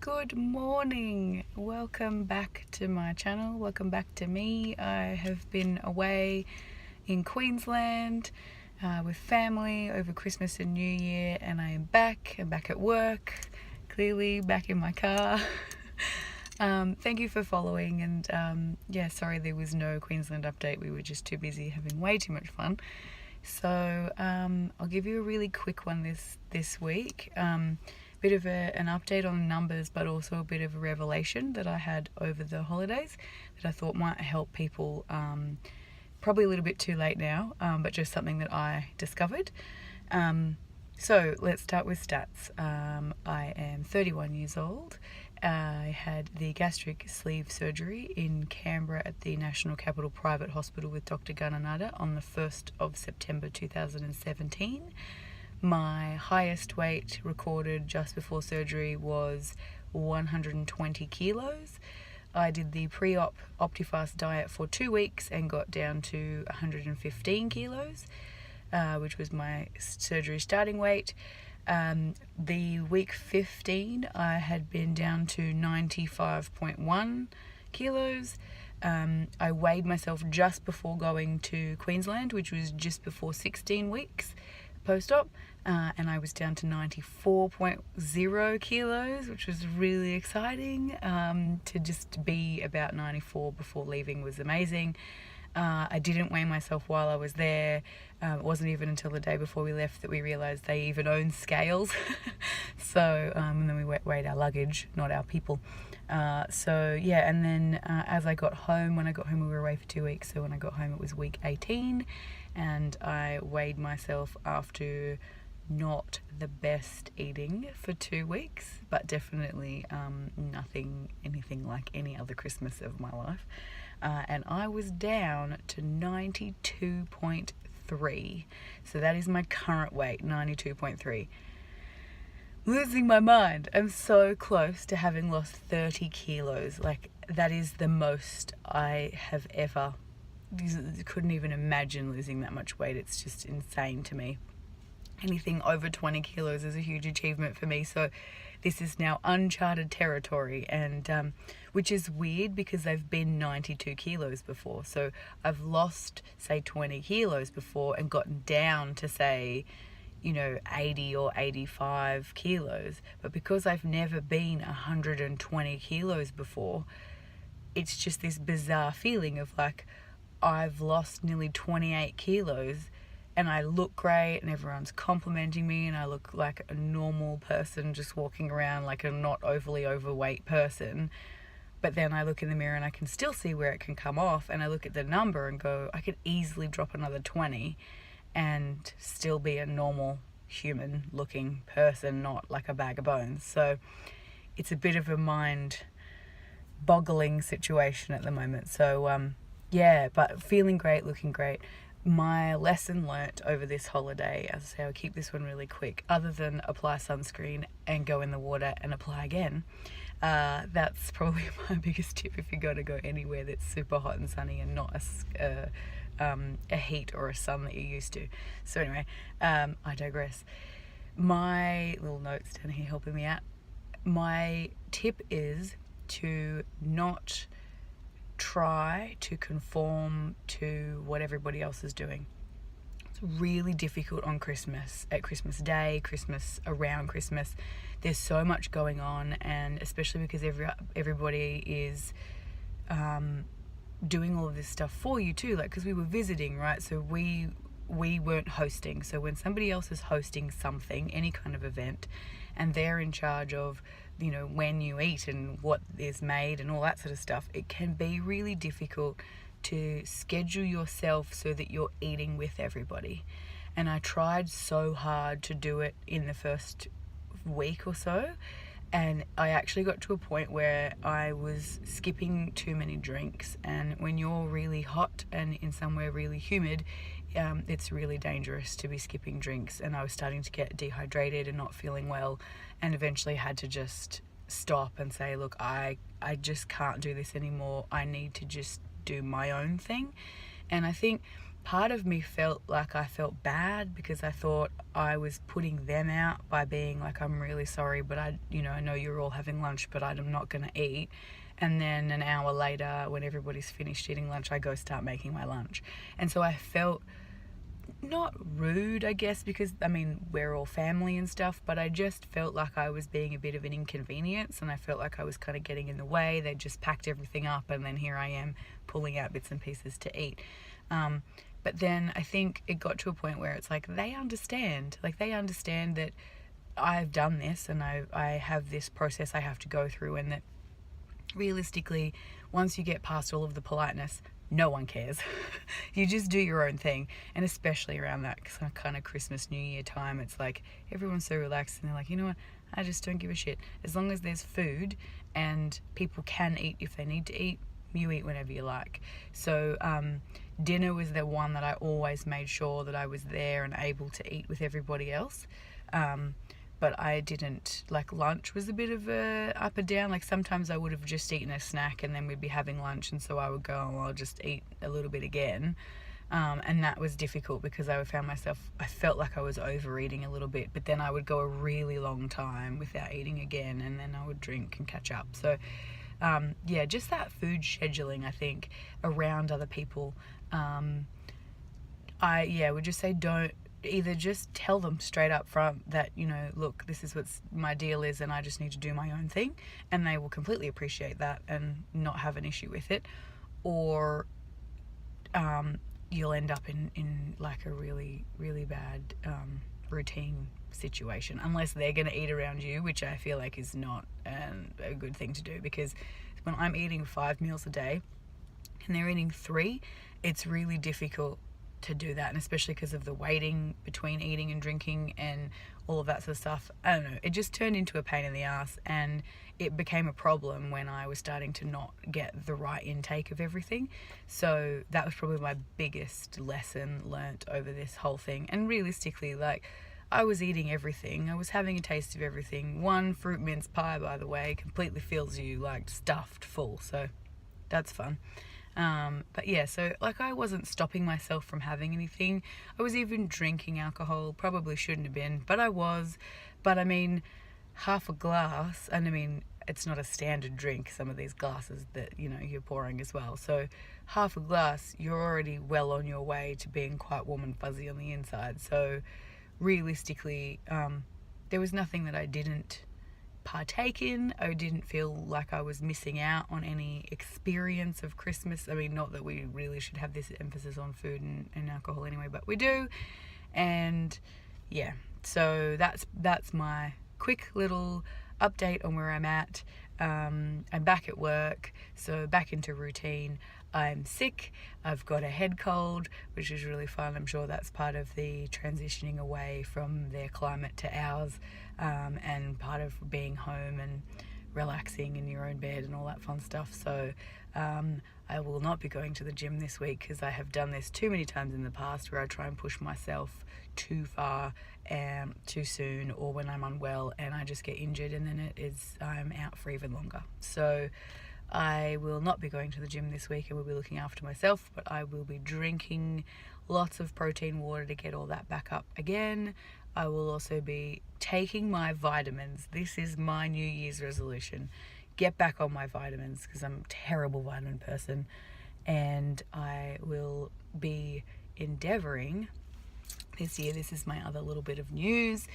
Good morning. Welcome back to my channel. Welcome back to me. I have been away in Queensland with family over Christmas and New Year, and I am back. I'm back at work, clearly back in my car. Thank you for following, and sorry there was no Queensland update. We were just too busy having way too much fun. So I'll give you a really quick one this week. Bit of an update on numbers, but also a bit of a revelation that I had over the holidays that I thought might help people. Probably a little bit too late now, but just something that I discovered. So let's start with stats. I am 31 years old. I had the gastric sleeve surgery in Canberra at the National Capital Private Hospital with Dr. Gananadha on the 1st of September 2017. My highest weight recorded just before surgery was 120 kilos. I did the pre-op Optifast diet for 2 weeks and got down to 115 kilos, which was my surgery starting weight. The week 15, I had been down to 95.1 kilos. I weighed myself just before going to Queensland, which was just before 16 weeks post-op, and I was down to 94.0 kilos, which was really exciting. To just be about 94 before leaving was amazing. I didn't weigh myself while I was there. It wasn't even until the day before we left that we realised they even own scales. So, and then we weighed our luggage, not our people. And then as I got home, when I got home we were away for 2 weeks, so when I got home it was week 18, and I weighed myself after not the best eating for 2 weeks, but definitely anything like any other Christmas of my life. And I was down to 92.3. So that is my current weight, 92.3. Losing my mind. I'm so close to having lost 30 kilos. Like, that is the most I have ever. Couldn't even imagine losing that much weight. It's just insane to me. Anything over 20 kilos is a huge achievement for me. So this is now uncharted territory, and which is weird because I've been 92 kilos before. So I've lost, say, 20 kilos before and gotten down to, say, 80 or 85 kilos. But because I've never been 120 kilos before, it's just this bizarre feeling of like, I've lost nearly 28 kilos and I look great and everyone's complimenting me and I look like a normal person just walking around, like a not overly overweight person. But then I look in the mirror and I can still see where it can come off, and I look at the number and go, I could easily drop another 20 and still be a normal human looking person, not like a bag of bones. So it's a bit of a mind boggling situation at the moment. So but feeling great, looking great. My lesson learnt over this holiday, as I say, I'll keep this one really quick, other than apply sunscreen and go in the water and apply again. That's probably my biggest tip if you're going to go anywhere that's super hot and sunny and not a heat or a sun that you're used to. So anyway, I digress. My little notes down here helping me out. My tip is to not try to conform to what everybody else is doing. It's really difficult on Christmas, at Christmas Day, Christmas, around Christmas. There's so much going on, and especially because everybody is doing all of this stuff for you too, like, because we were visiting, right? So we weren't hosting. So when somebody else is hosting something, any kind of event, and they're in charge of when you eat and what is made and all that sort of stuff, it can be really difficult to schedule yourself so that you're eating with everybody. And I tried so hard to do it in the first week or so, and I actually got to a point where I was skipping too many drinks. And when you're really hot and in somewhere really humid, it's really dangerous to be skipping drinks. And I was starting to get dehydrated and not feeling well, and eventually had to just stop and say, look, I just can't do this anymore. I need to just do my own thing. And I think part of me felt like I felt bad because I thought I was putting them out by being like, I'm really sorry, but I know you're all having lunch, but I'm not going to eat. And then an hour later, when everybody's finished eating lunch, I go start making my lunch. And so I felt not rude, I guess, because we're all family and stuff, but I just felt like I was being a bit of an inconvenience, and I felt like I was kind of getting in the way. They just packed everything up, and then here I am pulling out bits and pieces to eat. But then I think it got to a point where it's like they understand that I've done this and I have this process I have to go through, and that realistically, once you get past all of the politeness, no one cares. You just do your own thing. And especially around that kind of Christmas, New Year time, it's like everyone's so relaxed and they're like, you know what, I just don't give a shit. As long as there's food and people can eat if they need to eat, you eat whenever you like. So dinner was the one that I always made sure that I was there and able to eat with everybody else. But I didn't, like, lunch was a bit of a up and down. Like, sometimes I would have just eaten a snack and then we'd be having lunch, and so I would go, oh, I'll just eat a little bit again. And that was difficult because I felt like I was overeating a little bit, but then I would go a really long time without eating again, and then I would drink and catch up. So just that food scheduling, I think, around other people. I would just say, don't either, just tell them straight up front that, look, this is what my deal is and I just need to do my own thing, and they will completely appreciate that and not have an issue with it. Or you'll end up in like a really, really bad routine situation, unless they're going to eat around you, which I feel like is not a good thing to do, because when I'm eating 5 meals a day and they're eating 3, it's really difficult to do that, and especially because of the waiting between eating and drinking and all of that sort of stuff. I don't know, it just turned into a pain in the ass, and it became a problem when I was starting to not get the right intake of everything. So that was probably my biggest lesson learnt over this whole thing. And realistically, like, I was eating everything, I was having a taste of everything. One fruit mince pie, by the way, completely fills you, like, stuffed full, so that's fun. But yeah, so like, I wasn't stopping myself from having anything. I was even drinking alcohol, probably shouldn't have been, but I was. But half a glass, and it's not a standard drink, some of these glasses that you're pouring as well. So half a glass, you're already well on your way to being quite warm and fuzzy on the inside. So realistically, there was nothing that I didn't partake in. I didn't feel like I was missing out on any experience of Christmas. Not that we really should have this emphasis on food and alcohol anyway, but we do. And yeah, so that's my quick little update on where I'm at. I'm back at work, so back into routine. I'm sick, I've got a head cold, which is really fun. I'm sure that's part of the transitioning away from their climate to ours, and part of being home and relaxing in your own bed and all that fun stuff. So I will not be going to the gym this week, because I have done this too many times in the past where I try and push myself too far and too soon, or when I'm unwell and I just get injured, and then I'm out for even longer. So I will not be going to the gym this week. I will be looking after myself, but I will be drinking lots of protein water to get all that back up again. I will also be taking my vitamins. This is my New Year's resolution. Get back on my vitamins, because I'm a terrible vitamin person. And I will be endeavouring this year, this is my other little bit of news,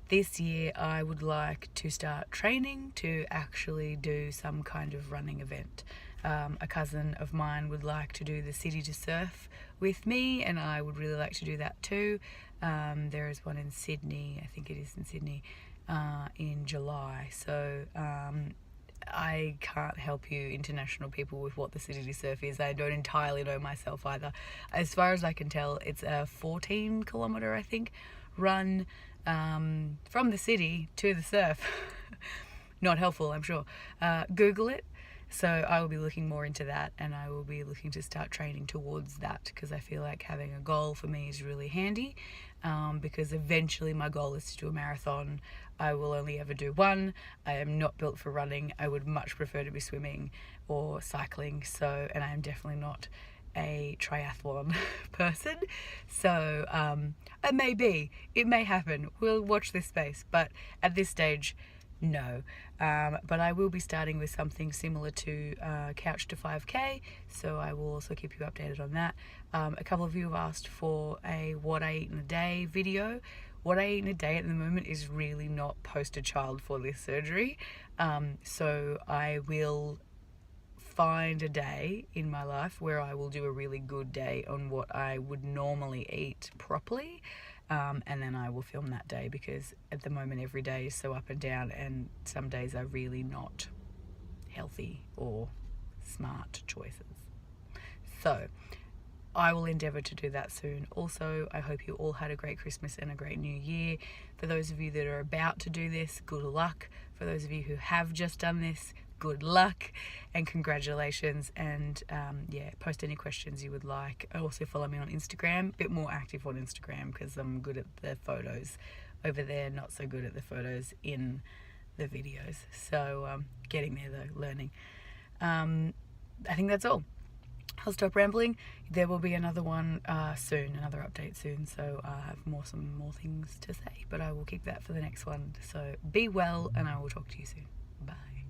this year I would like to start training to actually do some kind of running event. A cousin of mine would like to do the City to Surf with me, and I would really like to do that too. There is one in Sydney, I think it is in Sydney, in July. So I can't help you international people with what the City to Surf is. I don't entirely know myself either. As far as I can tell, it's a 14 kilometre, I think, run from the city to the surf. Not helpful, I'm sure. Google it. So I will be looking more into that, and I will be looking to start training towards that, because I feel like having a goal for me is really handy, because eventually my goal is to do a marathon. I will only ever do one. I am not built for running. I would much prefer to be swimming or cycling. So, and I am definitely not a triathlon person, so it may happen. We'll watch this space, but at this stage, no. But I will be starting with something similar to Couch to 5K, so I will also keep you updated on that. A couple of you have asked for a what I eat in a day video. What I eat in a day at the moment is really not poster child for this surgery, so I will find a day in my life where I will do a really good day on what I would normally eat properly, and then I will film that day, because at the moment every day is so up and down, and some days are really not healthy or smart choices. So I will endeavour to do that soon. Also, I hope you all had a great Christmas and a great New Year. For those of you that are about to do this, good luck. For those of you who have just done this, good luck and congratulations. And post any questions you would like. Also follow me on Instagram. A bit more active on Instagram because I'm good at the photos over there, not so good at the photos in the videos. So getting there though, learning. I think that's all. I'll stop rambling. There will be another one soon, another update soon, so I have some more things to say, but I will keep that for the next one. So be well, and I will talk to you soon. Bye.